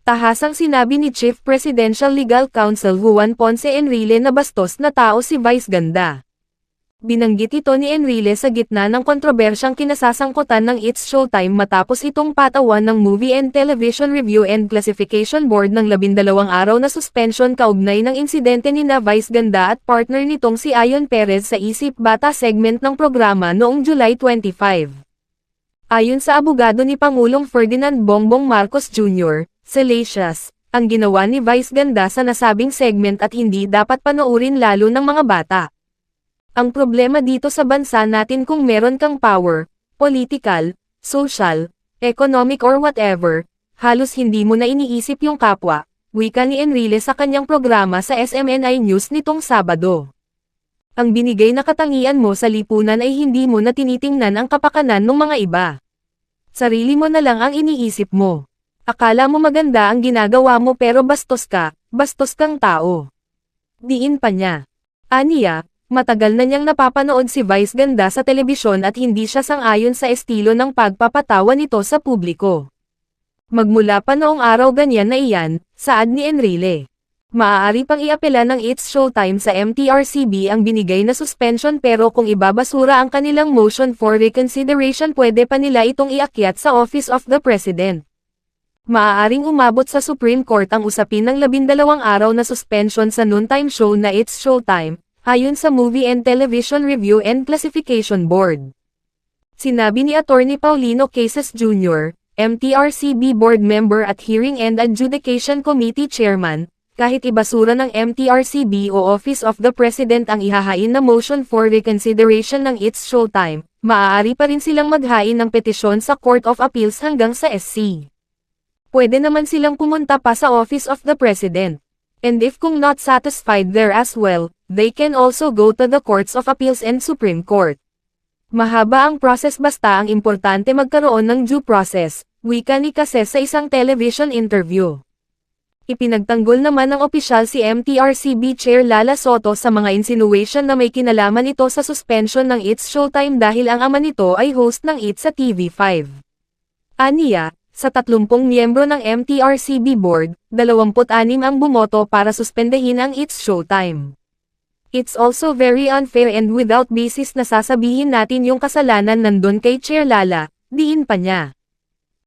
Tahasang sinabi ni Chief Presidential Legal Counsel Juan Ponce Enrile na bastos na tao si Vice Ganda. Binanggit ito ni Enrile sa gitna ng kontrobersyang kinasasangkutan ng It's Showtime matapos itong patawan ng Movie and Television Review and Classification Board ng 12 araw na suspension kaugnay ng insidente ni Vice Ganda at partner nitong si Ayon Perez sa Isip Bata segment ng programa noong July 25. Ayon sa abogado ni Pangulong Ferdinand Bongbong Marcos Jr., salacious, ang ginawa ni Vice Ganda sa nasabing segment at hindi dapat panoorin lalo ng mga bata. Ang problema dito sa bansa natin kung meron kang power, political, social, economic or whatever, halos hindi mo na iniisip yung kapwa, wika ni Enrile sa kanyang programa sa SMNI News nitong Sabado. Ang binigay na katangian mo sa lipunan ay hindi mo na tinitingnan ang kapakanan ng mga iba. Sarili mo na lang ang iniisip mo. Akala mo maganda ang ginagawa mo pero bastos kang tao. Diin pa niya. Aniya, matagal na niyang napapanood si Vice Ganda sa telebisyon at hindi siya sang-ayon sa estilo ng pagpapatawa nito sa publiko. Magmula pa noong araw ganyan na iyan, saad ni Enrile. Maaari pang iapela ng It's Showtime sa MTRCB ang binigay na suspension pero kung ibabasura ang kanilang motion for reconsideration pwede pa nila itong iakyat sa Office of the President. Maaaring umabot sa Supreme Court ang usapin ng 12 araw na suspension sa noontime show na It's Showtime, ayon sa Movie and Television Review and Classification Board. Sinabi ni Attorney Paulino Cases Jr., MTRCB Board Member at Hearing and Adjudication Committee Chairman, kahit ibasura ng MTRCB o Office of the President ang ihahain na motion for reconsideration ng It's Showtime, maaari pa rin silang maghain ng petisyon sa Court of Appeals hanggang sa SC. Pwede naman silang pumunta pa sa Office of the President. And if kung not satisfied there as well, they can also go to the Courts of Appeals and Supreme Court. Mahaba ang process basta ang importante magkaroon ng due process, wika ni Cases sa isang television interview. Ipinagtanggol naman ng opisyal si MTRCB Chair Lala Soto sa mga insinuation na may kinalaman ito sa suspension ng It's Showtime dahil ang ama nito ay host ng It's sa TV5. Aniya, sa 30 miyembro ng MTRCB Board, 26 ang bumoto para suspendehin ang It's Showtime. It's also very unfair and without basis na sasabihin natin yung kasalanan nandun kay Chair Lala, diin pa niya.